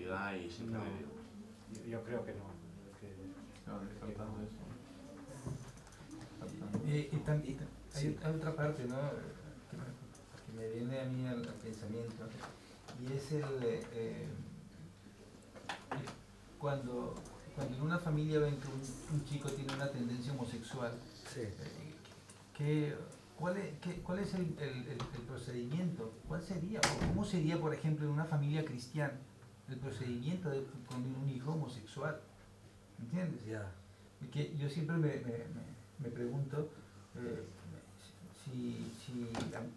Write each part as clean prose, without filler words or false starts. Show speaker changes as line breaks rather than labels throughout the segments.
sexualidad y siempre...
No, yo creo que no.
Faltando eso.
Hay otra parte, ¿no? que me viene a mí al pensamiento, y es cuando en una familia ven que un chico tiene una tendencia homosexual,
Sí.
¿Cuál es el procedimiento? ¿Cuál sería? ¿O cómo sería, por ejemplo, en una familia cristiana el procedimiento con un hijo homosexual? ¿Entiendes?
Ya.
Que yo siempre me pregunto si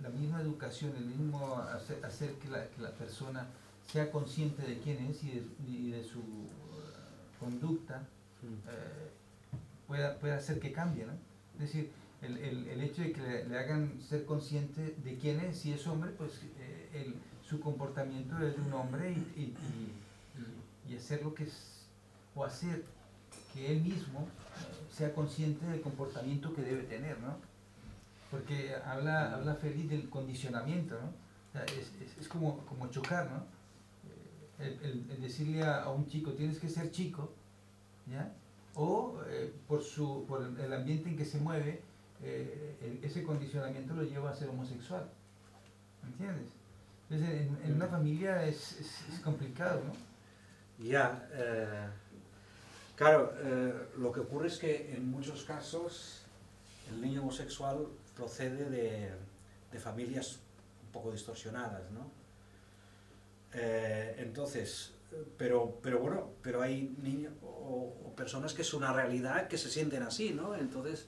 la misma educación, el mismo hacer que la persona sea consciente de quién es y de su conducta pueda hacer que cambie, ¿no? Es decir, el hecho de que le hagan ser consciente de quién es, si es hombre, pues su comportamiento es de un hombre y hacer lo que es, o hacer que él mismo sea consciente del comportamiento que debe tener, ¿no? Porque habla Félix del condicionamiento, ¿no? O sea, es como chocar, ¿no? El decirle a un chico, tienes que ser chico, ¿ya? O por el ambiente en que se mueve, ese condicionamiento lo lleva a ser homosexual, ¿entiendes? Entonces en una familia es complicado, ¿no?
Ya, claro, lo que ocurre es que en muchos casos el niño homosexual procede de familias un poco distorsionadas, ¿no? Entonces, pero bueno, pero hay niños o personas que es una realidad que se sienten así, ¿no? Entonces,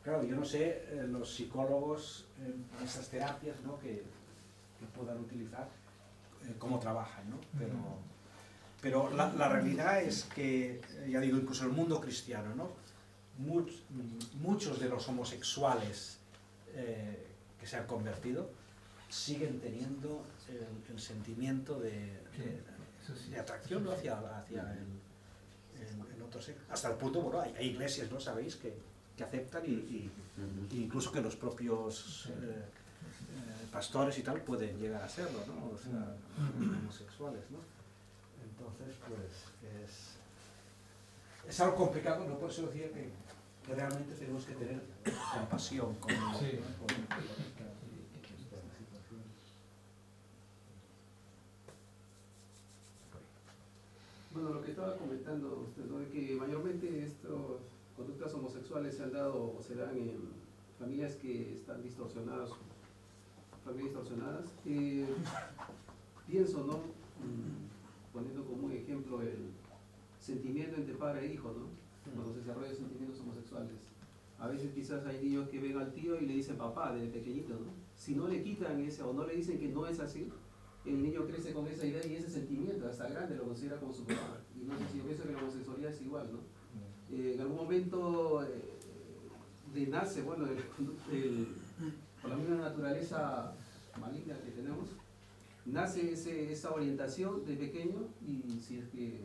claro, yo no sé los psicólogos en estas terapias, ¿no? que puedan utilizar, cómo trabajan, ¿no? Pero la realidad es que, ya digo, incluso el mundo cristiano, ¿no? Muchos de los homosexuales que se han convertido siguen teniendo el sentimiento de atracción, ¿no? hacia el otro sexo. Hasta el punto, bueno, hay iglesias, ¿no? Sabéis, que aceptan y incluso que los propios pastores y tal pueden llegar a serlo, ¿no? O sea, homosexuales, ¿no? Entonces, pues, es algo complicado, ¿no? Por eso decía que realmente tenemos que tener compasión con esta situación.
Bueno, lo que estaba comentando usted, ¿no? De que mayormente estas conductas homosexuales se han dado o se dan en familias que están distorsionadas, pienso, ¿no? Poniendo como un ejemplo el sentimiento entre padre e hijo, ¿no? Cuando se desarrollan sentimientos homosexuales. A veces quizás hay niños que ven al tío y le dicen papá desde pequeñito, ¿no? Si no le quitan ese o no le dicen que no es así, el niño crece con esa idea y ese sentimiento hasta grande lo considera como su papá. Y no sé si yo pienso que la homosexualidad es igual, ¿no? En algún momento nace, bueno, por la misma naturaleza maligna que tenemos, nace esa orientación de pequeño, y si es que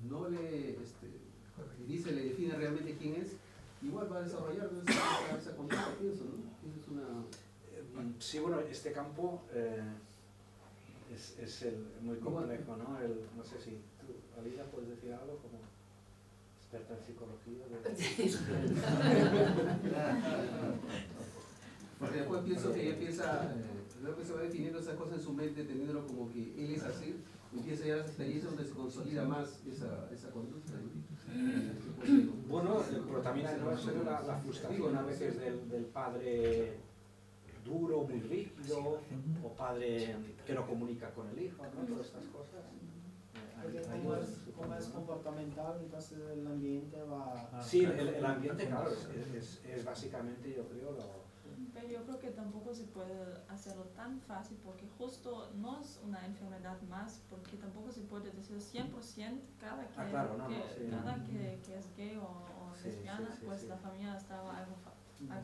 no le define realmente quién es, igual va a desarrollar esa conducta, pienso, ¿no? Es una...
Sí, bueno, este campo es muy complejo, ¿no? No sé si tú, Alida, puedes decir algo como experta en psicología.
Porque después pienso que ella piensa, creo que se va definiendo esas cosas en su mente, teniéndolo como que él es así, empieza ya las experiencias donde se consolida más esa conducta, ¿no?
Bueno, pero también hay la frustración a veces del padre duro, muy rígido, o padre que no comunica con el hijo, ¿no? Todas estas cosas.
Porque como es comportamental, entonces el ambiente va...
Sí, el ambiente, claro, es básicamente, yo creo,
Pero yo creo que tampoco se puede hacerlo tan fácil, porque justo no es una enfermedad más, porque tampoco se puede decir 100% cada que es gay o lesbiana, pues la familia estaba algo mal.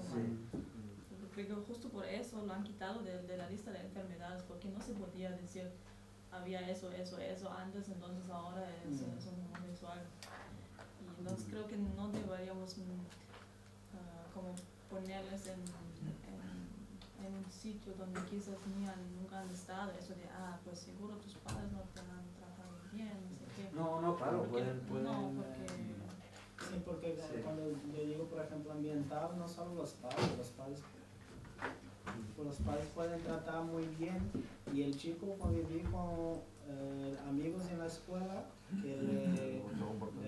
Creo que justo por eso lo han quitado de la lista de enfermedades, porque no se podía decir había eso antes, entonces ahora es un homosexual. Y entonces creo que no deberíamos como ponerles en un sitio donde quizás nunca han estado, eso de, pues seguro tus padres no te han tratado bien,
no, claro,
Porque-
pueden
no, porque
Sí, porque cuando yo digo, por ejemplo, ambiental, no solo los padres pueden tratar muy bien y el chico convivir con amigos en la escuela que le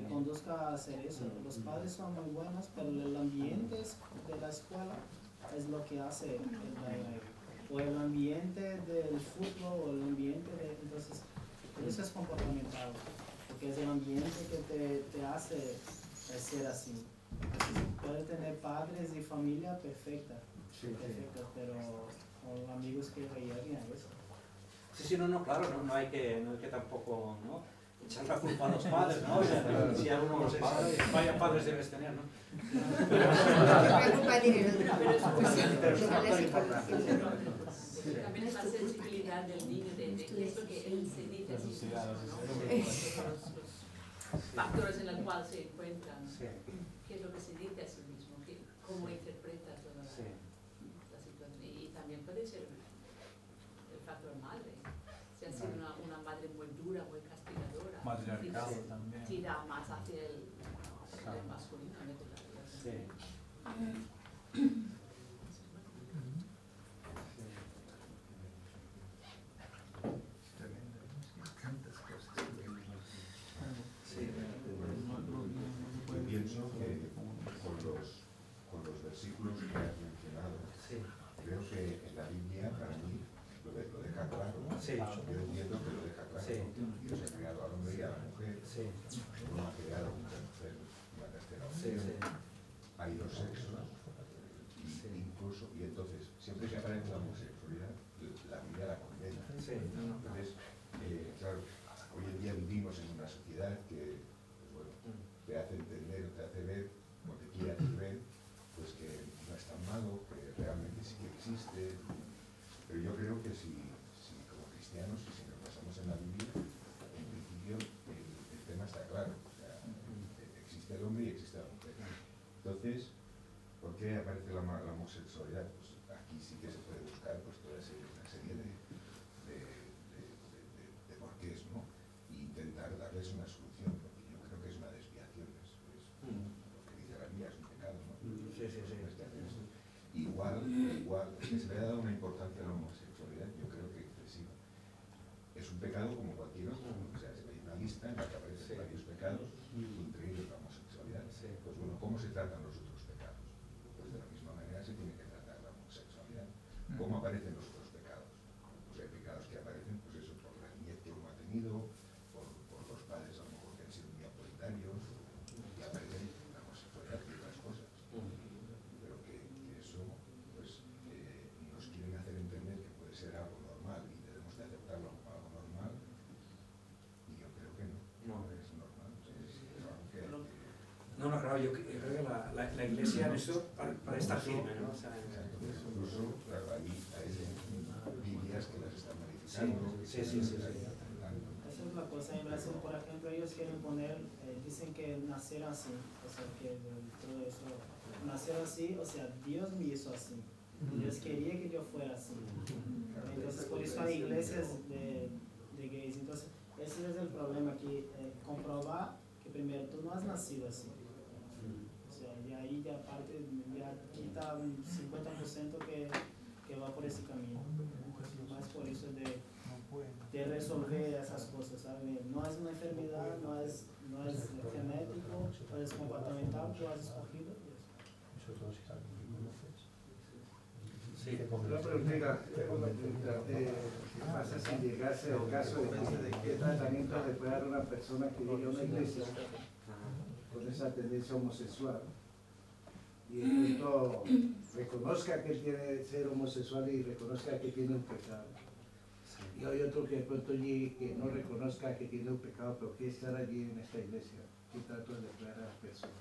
conduzca a hacer eso. Los padres son muy buenos, pero el ambiente de la escuela es lo que hace o el ambiente del fútbol o el ambiente de... Entonces, eso es comportamental, porque es el ambiente que te hace ser así. Entonces, puede tener padres y familia perfecta, pero con amigos que reían eso.
Sí, no, claro, no hay que tampoco, ¿no?, echar la culpa a los padres, ¿no? O sea, si alguno los padres, vaya padres debes tener, ¿no? Pero es un factor importante.
También es la sensibilidad del niño, de qué es lo que él se dice a sí mismo, ¿no? Los factores en los cuales se encuentran, qué es lo que se dice a sí mismo, cómo interpreta toda la situación. Y también puede ser el factor madre. Si ha sido una madre muy dura, muy castigadora,
Matriarcado también.
tira más hacia el masculino.
Yo pienso que con los versículos que has mencionado, creo que en la Biblia, para mí, lo deja claro. Yo entiendo que lo deja claro. Dios ha creado al hombre y a la mujer. No ha creado una mujer, una tercera mujer. Hay dos sexos. Incluso, y entonces, siempre que aparece la homosexualidad, la Biblia la condena. Entonces, claro, hoy en día vivimos en una sociedad que, pues bueno, te hace entender, te hace ver, o te quiere hacer ver, pues que no es tan malo, que realmente sí que existe. Pero yo creo que si como cristianos, si nos basamos en la Biblia, en principio el tema está claro. O sea, existe el hombre y existe la mujer. Entonces, ¿por qué aparece la homosexualidad? Pues aquí sí que se puede buscar pues toda una serie de porqués, ¿no? Y intentar darles una solución, porque yo creo que es una desviación, es lo que dice la Biblia, es un pecado, ¿no? Igual, que se le ha dado una importancia a la homosexualidad, yo creo que excesiva. Es un pecado como cualquier otro, o sea, se ve una lista en la que aparecen varios pecados, entre ellos la homosexualidad. Pues bueno, ¿cómo se tratan los otros pecados? Pues de la misma manera se tiene que tratar la homosexualidad. ¿Cómo aparecen los otros pecados? Pues hay pecados que aparecen, pues eso, por la niñez que uno ha tenido, por los padres a lo mejor que han sido muy autoritarios, y aparecen la homosexualidad y otras cosas. Pero que eso, pues, nos quieren hacer entender que puede ser algo normal y debemos de aceptarlo como algo normal, y yo creo que no es normal. Es algo que
No, claro, yo creo que la Iglesia en eso para estar firme, ¿no? O sea,
incluso, claro, hay Biblias que las están modificando.
Sí.
Esa es la cosa en Brasil, por ejemplo, ellos quieren poner, dicen que nacer así, o sea, que todo eso, nacer así, o sea, Dios me hizo así, Dios quería que yo fuera así. Entonces, por eso hay iglesias de gays. Entonces, ese es el problema, que comprobar que primero tú no has nacido así. O sea, y ahí ya parte, ya quita un 50% que va por ese camino. Más por eso de resolver esas cosas, ¿sabes? No es una enfermedad, no es genético, no es comportamental, tú has escogido.
Sí.
Una pregunta, ¿qué pasa si llegase el caso de qué tratamiento le puede dar una persona que llegue a una iglesia con esa tendencia homosexual y de pronto reconozca que tiene ser homosexual y reconozca que tiene un pecado? Y hay otro que de pronto llegue que no reconozca que tiene un pecado, pero que estar allí en esta iglesia. ¿Qué trato de dar a las personas?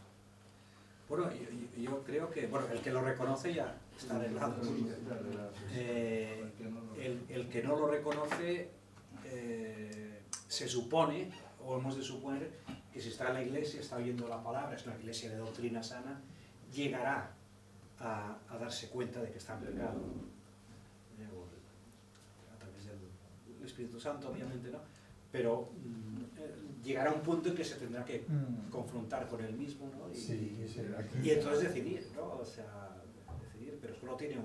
Bueno, yo creo que, bueno, el que lo reconoce ya está arreglado. El que no lo reconoce, se supone, o hemos de suponer, que si está en la iglesia, está oyendo la palabra, es una iglesia de doctrina sana, llegará a darse cuenta de que está en pecado. A través del Espíritu Santo, obviamente, ¿no? Pero llegará a un punto en que se tendrá que confrontar con él mismo, ¿no? Y entonces decidir, ¿no? O sea, decidir, pero solo tiene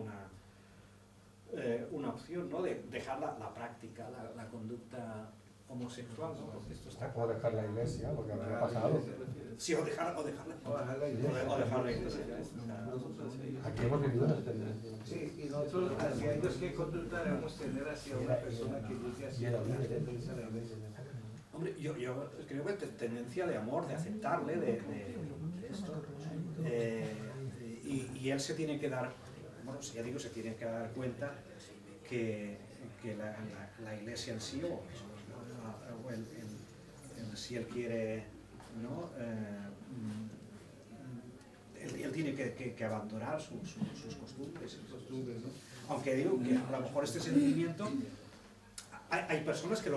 una opción, ¿no? De dejar la práctica, la conducta homosexual, ¿no? Porque esto está...
O dejar la iglesia, lo que ha pasado.
Sí, o dejar la iglesia.
Aquí hemos vivido una tendencia.
Sí, y nosotros hacia ellos, ¿qué conducta debemos tener hacia una persona que llegue hacia la tendencia de la iglesia?
Hombre, yo creo que tendencia de amor, de aceptarle, de esto. Y él se tiene que dar, bueno, ya digo, se tiene que dar cuenta que la iglesia en sí, o si él quiere, ¿no? Él tiene que abandonar sus costumbres, ¿no? Aunque digo que a lo mejor este sentimiento, hay personas que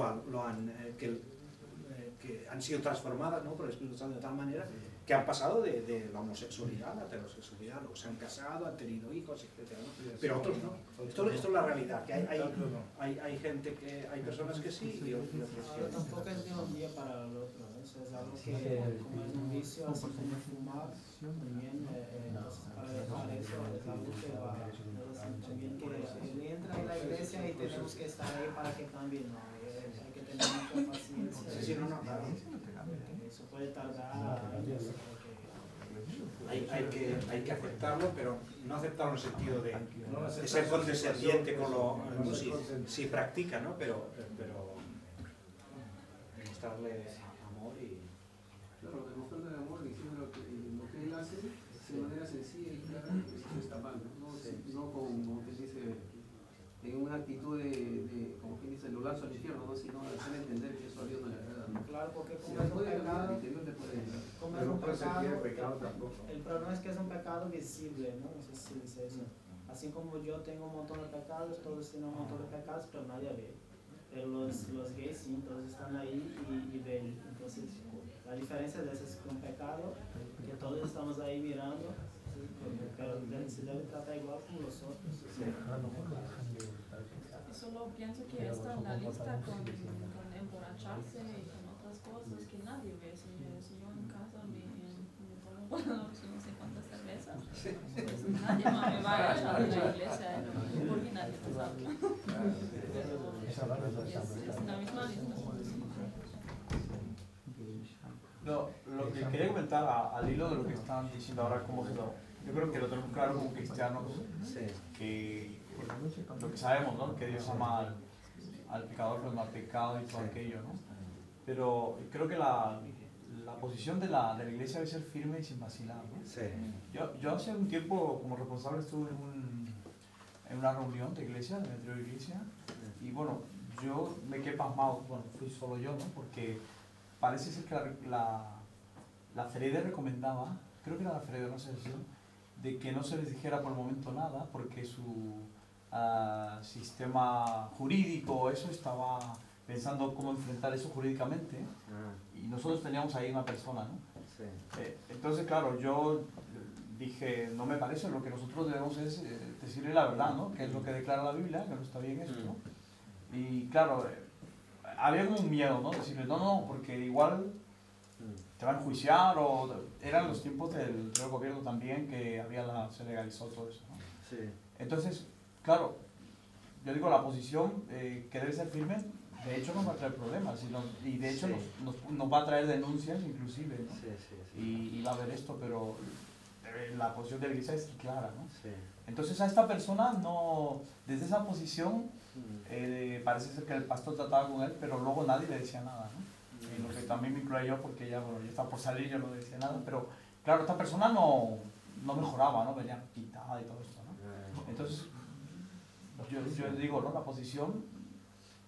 que han sido transformadas, ¿no? Por el Espíritu Santo de tal manera que han pasado de la homosexualidad a la heterosexualidad, o se han casado, han tenido hijos, etc., ¿no? Pero otros no. Esto es la realidad, que hay gente que, hay personas que sí y otros que no.
Tampoco es de un día para el otro, eso es algo que, como es un vicio, así como fumar, también para dejar eso es algo que va, también que él entra en la iglesia y tenemos que estar ahí para que cambie, ¿no? Hay que tener mucha paciencia.
Sí, no, claro.
Eso puede tardar años.
Hay que aceptarlo, pero no aceptarlo en el sentido de ser condescendiente con lo... Sí, practica, ¿no? Pero demostrarle amor y...
Claro, demostrarle amor diciendo lo que él hace de manera sencilla y clara, eso está mal, ¿no? No como que dice, en una actitud de como quien dice, lo lanzo al infierno, ¿no? Sino hacer entender que eso a Dios no le agrada, ¿no?
Claro, porque como es un pecado, el problema es que es un pecado visible, ¿no? No sé si dice eso. Así como yo tengo un montón de pecados, todos tienen un montón de pecados, pero nadie ve. Pero los gays sí, todos están ahí y ven. Entonces, la diferencia de eso es que un pecado, que todos estamos ahí mirando, ¿sí? Pero se debe tratar igual como los otros. ¿Sí?
Solo pienso que está en la lista con emborracharse y con otras cosas que nadie ve. Si yo en casa me tomo no sé cuántas cervezas, pues nadie más me va a echar de la iglesia, porque nadie lo sabe. Es la misma lista.
No, lo que quería comentar al hilo de lo que están diciendo ahora, como que yo creo que lo tenemos claro como cristianos, que lo que sabemos, ¿no? Que Dios ama al pecador, pero no al pecado y todo aquello, ¿no? Pero creo que la posición de la iglesia debe ser firme y sin vacilar, ¿no? Yo hace un tiempo, como responsable, estuve en una reunión de iglesia, de metro de iglesia, y bueno, yo me quedé pasmado, bueno, fui solo yo, ¿no? Porque parece ser que la Ferede recomendaba, creo que era la Ferede, no sé si, de que no se les dijera por el momento nada, porque su sistema jurídico, eso estaba pensando cómo enfrentar eso jurídicamente, y nosotros teníamos ahí una persona, ¿no? Entonces, claro, yo dije, no me parece, lo que nosotros debemos es decirle la verdad, ¿no? Que es lo que declara la Biblia, que no está bien eso, ¿no? Y claro, había como un miedo, ¿no? Decirle, no, porque igual te van a enjuiciar, o eran los tiempos del gobierno también que se legalizó todo eso, ¿no? Entonces, claro, yo digo, la posición que debe ser firme, de hecho nos va a traer problemas, y de hecho nos va a traer denuncias inclusive, ¿no? Y va a haber esto, pero la posición de la iglesia es clara, ¿no? Entonces a esta persona no, desde esa posición parece ser que el pastor trataba con él, pero luego nadie le decía nada, ¿no? Y lo que también me incluía yo, porque ya, bueno, yo estaba por salir, yo no decía nada, pero claro, esta persona no mejoraba, ¿no? Venía quitada y todo esto, ¿no? Entonces, yo digo, ¿no? La posición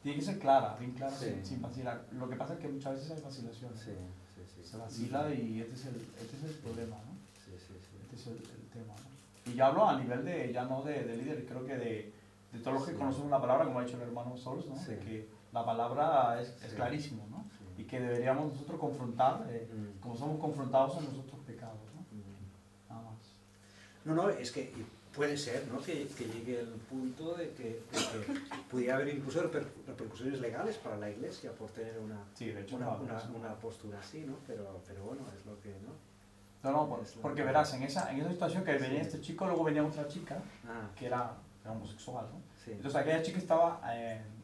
tiene que ser clara, bien clara, sin vacilar. Lo que pasa es que muchas veces hay vacilación. Se vacila y este es el problema, ¿no? Este es el tema, ¿no? Y yo hablo a nivel de, ya no de líder, creo que de todos los que conocemos la palabra, como ha dicho el hermano Sols, ¿no? De que la palabra es clarísimo, ¿no? Y que deberíamos nosotros confrontar, como somos confrontados en nuestros pecados, ¿no? Nada más.
No, es que puede ser, ¿no?, que llegue el punto de que pudiera haber incluso repercusiones legales para la Iglesia por tener una postura así, ¿no? Pero bueno, es lo que, ¿no?
No, porque verás, en esa situación que venía este chico, luego venía otra chica que era homosexual, ¿no?
Sí.
Entonces aquella chica estaba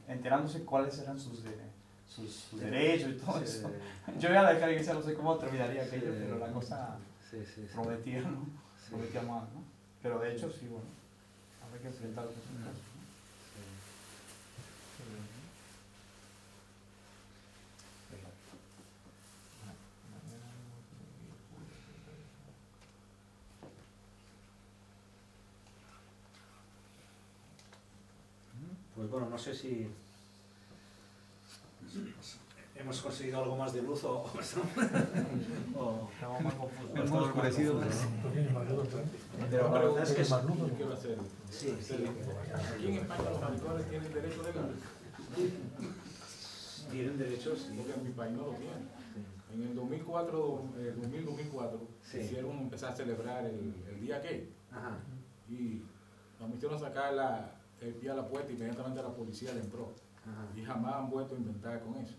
enterándose cuáles eran sus derechos y todo eso. Yo voy a dejar que no sé cómo terminaría aquello, pero la cosa prometía, ¿no? Prometía mal, ¿no? Pero de hecho, sí, bueno, habrá que enfrentar los casos, ¿no?
Pues bueno, no sé si hemos conseguido algo más de luz o
estamos más confusos.
Hemos oscurecido.
Pero la verdad es que
más luz, quiero hacer.
Sí.
Aquí en España los maricones tienen derecho legal.
¿Tienen derechos?
Porque en mi país no lo tienen. En el 2004 hicieron empezar a celebrar el día gay. Y nos hicieron sacar el pie a la puerta y inmediatamente la policía le entró. Y jamás han vuelto a inventar con eso.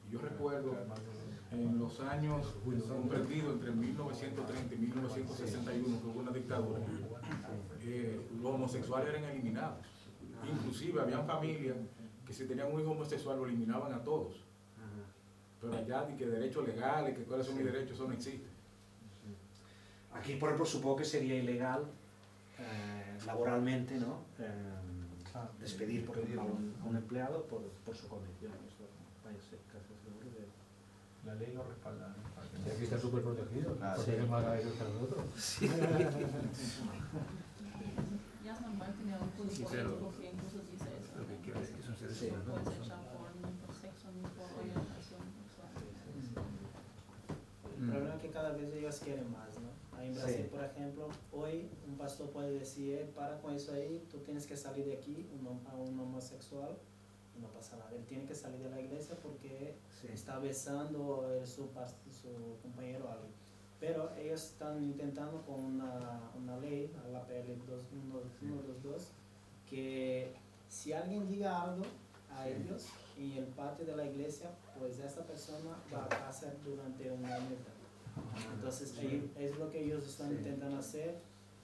Y yo recuerdo en los años comprendidos entre 1930 y 1961, que hubo una dictadura, los homosexuales eran eliminados. Inclusive habían familias que si tenían un hijo homosexual lo eliminaban a todos. Pero allá ni que derechos legales, que cuáles son mis derechos, eso no existe.
Aquí, por ejemplo, supongo que sería ilegal laboralmente, ¿no? Despedir por ejemplo, a un empleado por su condición. Eso vaya a ser casi seguro de...
La ley lo respalda, ¿no?
Y aquí está súper protegido, porque es más grave que nosotros.
Ya es normal tener un político que incluso dice eso.
Lo que quiero decir que son seres
No
humanos.
puedes echar por sexo ni por orientación sexual.
El problema es que cada vez ellos quieren más, ¿no? Ahí en Brasil, por ejemplo, hoy un pastor puede decir, para con eso ahí, tú tienes que salir de aquí a un homosexual y no pasa nada. Él tiene que salir de la iglesia porque está besando a su compañero o algo. Pero ellos están intentando con una ley, la PL 122, que si alguien diga algo a ellos en el patio de la iglesia, pues esa persona va a pasar durante un año. Entonces es lo que ellos están intentando hacer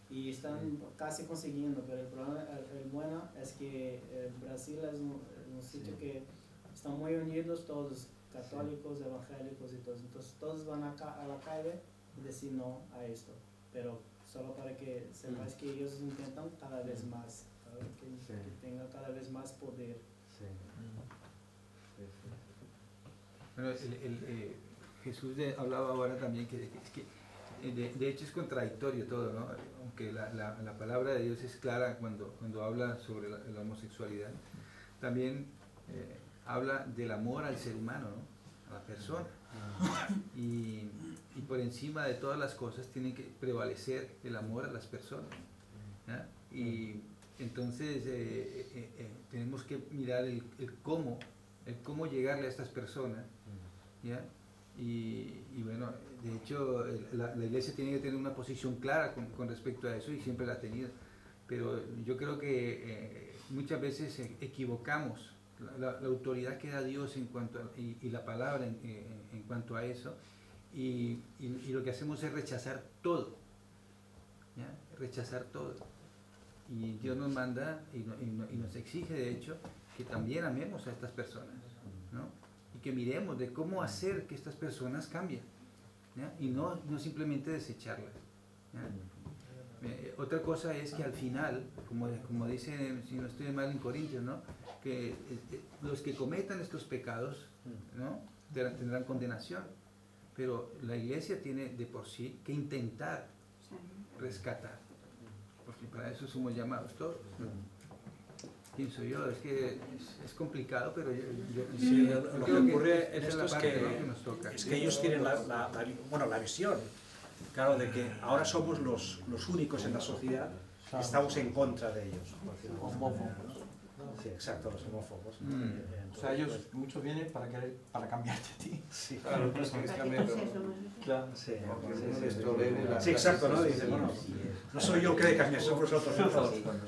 y están casi consiguiendo, pero el problema, el bueno es que Brasil es un sitio que están muy unidos todos, católicos, evangélicos y todos, entonces todos van a la calle y decir no a esto, pero solo para que sepáis que ellos intentan cada vez más, que tenga cada vez más poder.
Bueno, Jesús hablaba ahora también que de hecho es contradictorio todo, ¿no? Aunque la palabra de Dios es clara cuando habla sobre la homosexualidad, también habla del amor al ser humano, ¿no? A la persona. Y por encima de todas las cosas tiene que prevalecer el amor a las personas, ¿ya? Y entonces tenemos que mirar el cómo llegarle a estas personas, ¿ya? Y bueno, de hecho la iglesia tiene que tener una posición clara con respecto a eso y siempre la ha tenido, pero yo creo que muchas veces equivocamos la autoridad que da Dios en cuanto y la palabra en cuanto a eso, y lo que hacemos es rechazar todo, ¿ya? Rechazar todo, y Dios nos manda y nos exige de hecho que también amemos a estas personas, ¿no? Y que miremos de cómo hacer que estas personas cambien, ¿ya? Y no simplemente desecharlas, ¿ya? Otra cosa es que al final, como dice, si no estoy mal en Corintios, ¿no? Que los que cometan estos pecados, ¿no? Tendrán condenación, pero la iglesia tiene de por sí que intentar rescatar, porque para eso somos llamados todos, ¿no? Pienso yo, es que es complicado, pero yo
lo que ocurre en esto es que ellos tienen la visión, claro, de que ahora somos los únicos en la sociedad que estamos en contra de ellos. Sí, exacto, los homófobos.
O sea, ellos, muchos vienen para cambiarte a ti.
Sí,
claro, pues que
claro, sí,
sí,
exacto, ¿no? Dice, bueno, no soy yo que cambié, somos vosotros.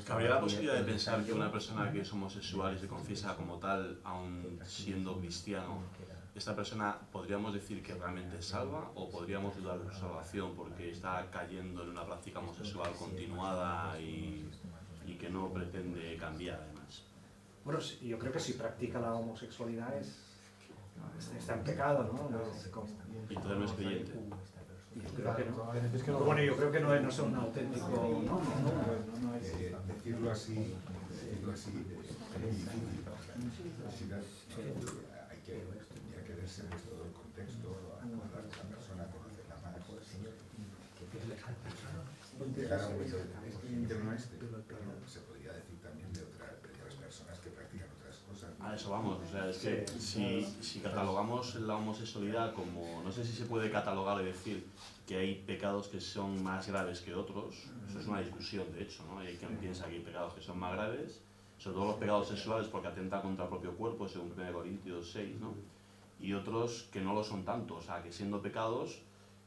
¿Habría la posibilidad de pensar que una persona que es homosexual y se confiesa como tal, aun siendo cristiano, esta persona podríamos decir que realmente es salva o podríamos dudar de su salvación porque está cayendo en una práctica homosexual continuada y que no pretende cambiar además?
Bueno, yo creo que si practica la homosexualidad está en pecado, ¿no?
Y entonces no es creyente.
Yo creo que no. Bueno, yo creo que no es un auténtico... No es...
Decirlo así es difícil. Tendría que verse en todo el contexto, hablar con la persona, conocerla más. Llegar a un interno pero se podría decir también de otras personas que practican otras cosas.
A eso vamos, o sea, es que si catalogamos la homosexualidad como, no sé si se puede catalogar y decir que hay pecados que son más graves que otros, eso es una discusión de hecho, ¿no? Hay quien piensa que hay pecados que son más graves, sobre todo los pecados sexuales porque atentan contra el propio cuerpo, según 1 Corintios 6, ¿no? Y otros que no lo son tanto, o sea, que siendo pecados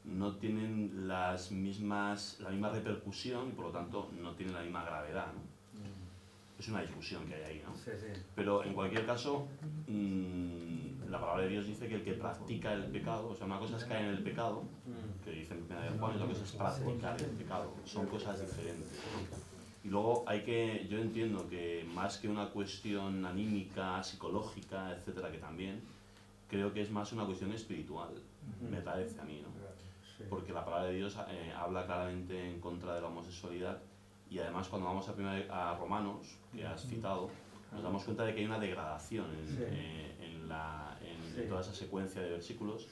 no tienen la misma repercusión y por lo tanto no tienen la misma gravedad, ¿no? Es una discusión que hay ahí, ¿no?
Sí, sí.
Pero en cualquier caso, la palabra de Dios dice que el que practica el pecado, o sea, una cosa es caer en el pecado, que dice en 1 Juan, y otra cosa es practicar el pecado, son cosas diferentes, ¿no? Y luego yo entiendo que más que una cuestión anímica, psicológica, etcétera, que también, creo que es más una cuestión espiritual, me parece a mí, ¿no? Porque la palabra de Dios habla claramente en contra de la homosexualidad y además cuando vamos a Romanos, que has citado, nos damos cuenta de que hay una degradación en toda esa secuencia de versículos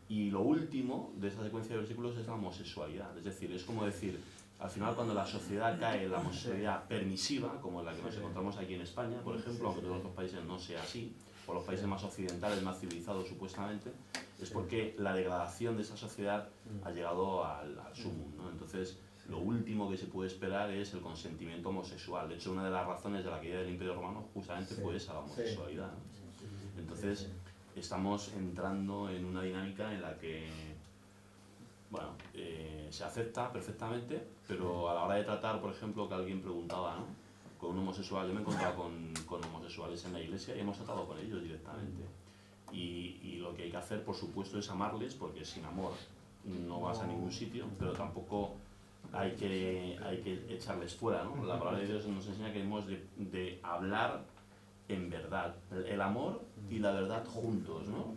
y lo último de esa secuencia de versículos es la homosexualidad, es decir, es como decir, al final cuando la sociedad cae en la homosexualidad permisiva, como la que nos encontramos aquí en España, por ejemplo, aunque en todos los países no sea así, o los países más occidentales, más civilizados supuestamente, es porque la degradación de esa sociedad ha llegado al sumum, ¿no? Entonces, lo último que se puede esperar es el consentimiento homosexual. De hecho, una de las razones de la caída del Imperio Romano justamente fue esa, la homosexualidad, ¿no? Entonces, estamos entrando en una dinámica en la que, bueno, se acepta perfectamente, pero a la hora de tratar, por ejemplo, que alguien preguntaba, ¿no? Con un homosexual, yo me he encontrado con homosexuales en la iglesia y hemos tratado con ellos directamente. Y lo que hay que hacer, por supuesto, es amarles, porque sin amor no vas a ningún sitio, pero tampoco hay que echarles fuera, ¿no? La palabra de Dios nos enseña que hemos de hablar en verdad. El amor y la verdad juntos, ¿no?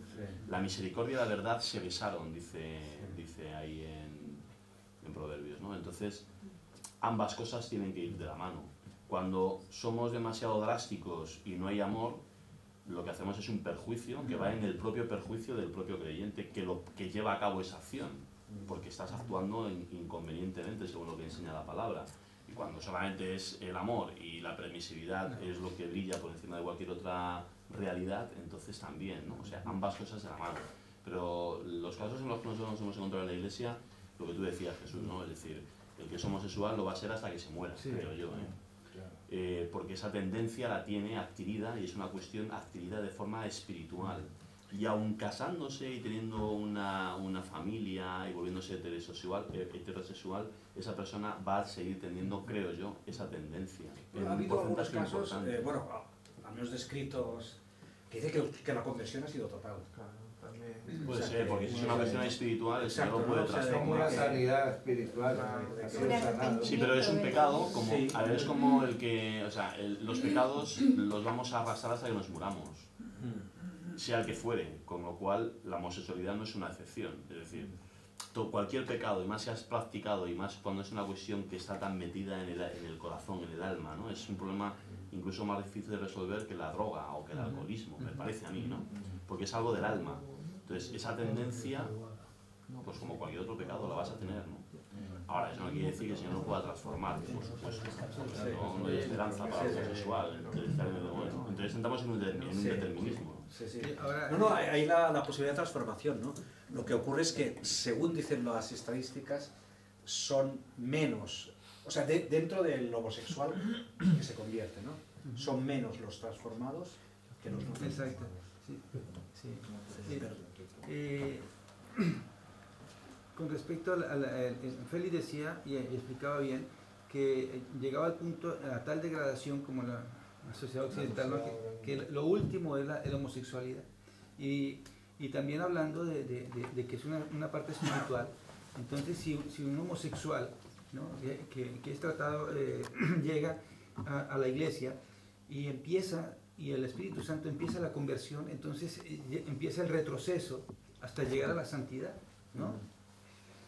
La misericordia y la verdad se besaron, dice ahí en Proverbios, ¿no? Entonces, ambas cosas tienen que ir de la mano. Cuando somos demasiado drásticos y no hay amor, lo que hacemos es un perjuicio que va en el propio perjuicio del propio creyente que lleva a cabo esa acción, porque estás actuando inconvenientemente según lo que enseña la palabra. Y cuando solamente es el amor y la permisividad es lo que brilla por encima de cualquier otra realidad, entonces también, ¿no? O sea, ambas cosas de la mano. Pero los casos en los que nosotros nos hemos encontrado en la iglesia, lo que tú decías, Jesús, ¿no? Es decir, el que es homosexual lo va a ser hasta que se muera, creo yo, porque esa tendencia la tiene adquirida y es una cuestión adquirida de forma espiritual. Y aun casándose y teniendo una familia y volviéndose heterosexual, esa persona va a seguir teniendo, creo yo, esa tendencia.
Bueno, ha habido algunos casos, al menos descritos, que dice que la conversión ha sido total.
Puede ser, porque si es una cuestión espiritual, el Señor lo puede transformar.
Una sanidad espiritual.
Sí, pero es un pecado, es como el que, o sea, los pecados los vamos a arrastrar hasta que nos muramos, sea el que fuere, con lo cual la homosexualidad no es una excepción. Es decir, cualquier pecado, y más si has practicado, y más cuando es una cuestión que está tan metida en el corazón, en el alma, ¿no? Es un problema incluso más difícil de resolver que la droga o que el alcoholismo, me parece a mí, ¿no? Porque es algo del alma. Entonces, esa tendencia, pues como cualquier otro pecado, la vas a tener, ¿no? Ahora, eso no quiere decir que el Señor no pueda transformar, por supuesto. No hay esperanza para el homosexual. Entonces, entramos en un determinismo.
No, hay la posibilidad de transformación, ¿no? Lo que ocurre es que, según dicen las estadísticas, son menos, o sea, dentro del homosexual que se convierte, ¿no? son menos los transformados que los no transformados.
Exacto. Sí. Con respecto Félix decía y explicaba bien que llegaba al punto, a tal degradación como la sociedad occidental, ¿no? que lo último es la homosexualidad. Y también hablando de que es una parte espiritual. Entonces, si un homosexual, ¿no? que es tratado, llega a la iglesia y el Espíritu Santo empieza la conversión, entonces empieza el retroceso hasta llegar a la santidad, ¿no?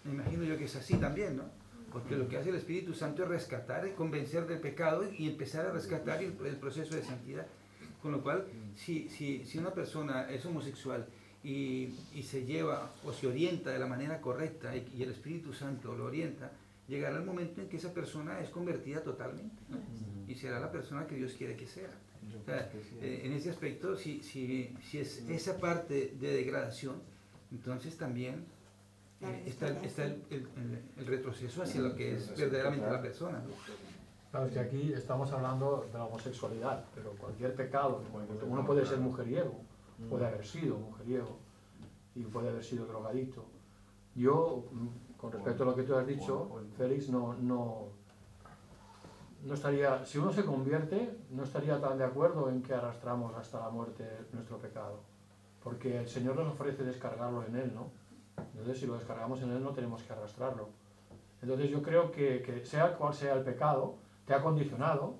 Me imagino yo que es así también, ¿no? Porque lo que hace el Espíritu Santo es rescatar, es convencer del pecado y empezar a rescatar el proceso de santidad. Con lo cual, si una persona es homosexual y se lleva o se orienta de la manera correcta y el Espíritu Santo lo orienta, llegará el momento en que esa persona es convertida totalmente, ¿no? Y será la persona que Dios quiere que sea. O sea, en ese aspecto, si es esa parte de degradación, entonces también está el retroceso hacia lo que es verdaderamente la persona, ¿no?
Claro, es que aquí estamos hablando de la homosexualidad, pero cualquier pecado, uno puede ser mujeriego, puede haber sido mujeriego y puede haber sido drogadicto. Yo, con respecto a lo que tú has dicho, Félix, no estaría, si uno se convierte, no estaría tan de acuerdo en que arrastramos hasta la muerte nuestro pecado, porque el Señor nos ofrece descargarlo en Él, ¿no? Entonces, si lo descargamos en Él, no tenemos que arrastrarlo. Entonces, yo creo que sea cual sea el pecado, te ha condicionado,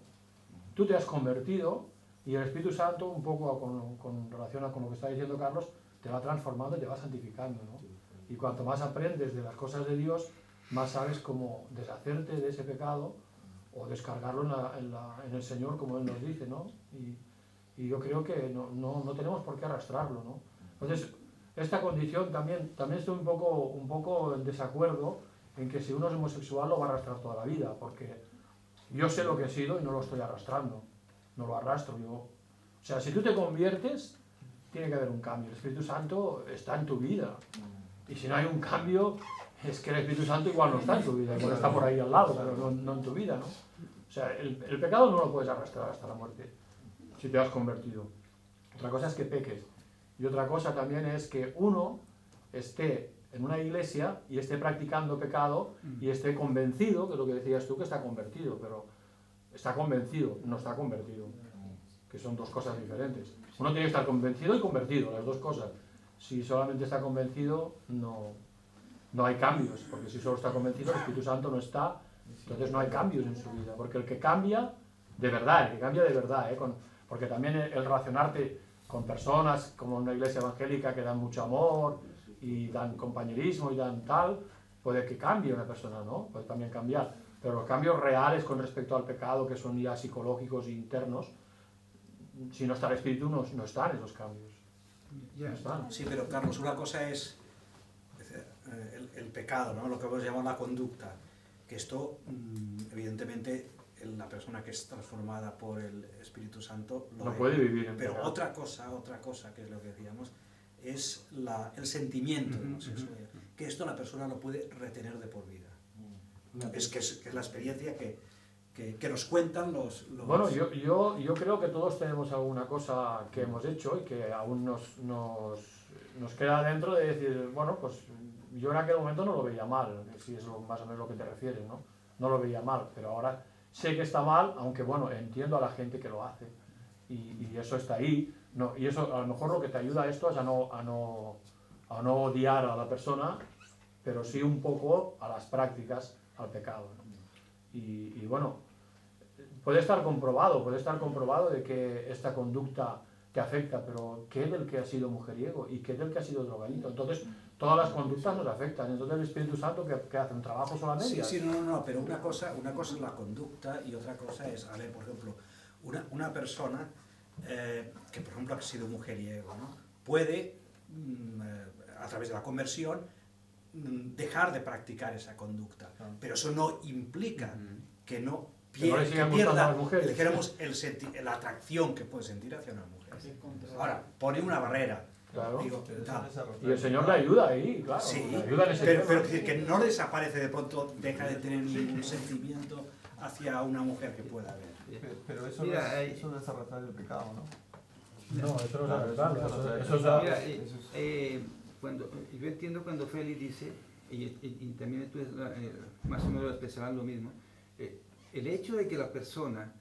tú te has convertido y el Espíritu Santo, un poco con relación a con lo que está diciendo Carlos, te va transformando y te va santificando, ¿no? Y cuanto más aprendes de las cosas de Dios, más sabes cómo deshacerte de ese pecado o descargarlo en el Señor, como Él nos dice, ¿no? Y yo creo que no tenemos por qué arrastrarlo, ¿no? Entonces, esta condición también estoy un poco en desacuerdo en que si uno es homosexual lo va a arrastrar toda la vida, porque yo sé lo que he sido y no lo estoy arrastrando, no lo arrastro yo. O sea, si tú te conviertes, tiene que haber un cambio. El Espíritu Santo está en tu vida. Y si no hay un cambio, es que el Espíritu Santo igual no está en tu vida, igual está por ahí al lado, pero no en tu vida, ¿no? O sea, el pecado no lo puedes arrastrar hasta la muerte, si te has convertido. Otra cosa es que peques. Y otra cosa también es que uno esté en una iglesia y esté practicando pecado y esté convencido, que es lo que decías tú, que está convertido, pero está convencido, no está convertido, que son dos cosas diferentes. Uno tiene que estar convencido y convertido, las dos cosas. Si solamente está convencido, no hay cambios, porque si solo está convencido, el Espíritu Santo no está, entonces no hay cambios en su vida, porque el que cambia de verdad, porque también el relacionarte con personas como una iglesia evangélica que dan mucho amor y dan compañerismo y dan tal, puede que cambie una persona, ¿no? Puede también cambiar, pero los cambios reales con respecto al pecado, que son ya psicológicos e internos, si no está el Espíritu, no están esos cambios. No están.
Sí, pero Carlos, una cosa es el pecado, ¿no? Lo que hemos llamado la conducta, que esto, evidentemente, la persona que es transformada por el Espíritu Santo
no puede vivir en
pero
pecado.
otra cosa, que es lo que decíamos, es el sentimiento de homosexualidad, que esto la persona lo puede retener de por vida. Es la experiencia que nos cuentan los...
Bueno, yo creo que todos tenemos alguna cosa que hemos hecho y que aún nos queda dentro de decir, bueno, pues yo en aquel momento no lo veía mal, si es más o menos lo que te refieres, ¿no? No lo veía mal, pero ahora sé que está mal, aunque bueno, entiendo a la gente que lo hace y eso está ahí, no, y eso a lo mejor lo que te ayuda a esto es a no odiar a la persona, pero sí un poco a las prácticas, al pecado, ¿no? Y bueno, puede estar comprobado de que esta conducta te afecta, pero ¿qué del que ha sido mujeriego? ¿Y qué del que ha sido drogadito? Entonces, todas las conductas nos afectan. Entonces, el Espíritu Santo, que hace un trabajo solamente.
Sí, no, pero una cosa es la conducta y otra cosa es, a ver, por ejemplo, una persona que, por ejemplo, ha sido mujeriego, ¿no? Puede, a través de la conversión, dejar de practicar esa conducta, pero eso no implica que no pierda, dijéramos, la atracción que puede sentir hacia una mujer. Ahora, pone una barrera.
Claro.
Digo,
y el Señor le ayuda ahí, claro.
Sí,
le ayuda en ese
pero decir que no desaparece de pronto, deja de tener ningún sentimiento hacia una mujer que pueda ver.
Pero eso, mira, eso no es arrastrar el pecado, ¿no?
No, eso no es arrastrarlo.
Cuando, yo entiendo cuando Félix dice, y también tú más o menos expresarás lo mismo, el hecho de que la persona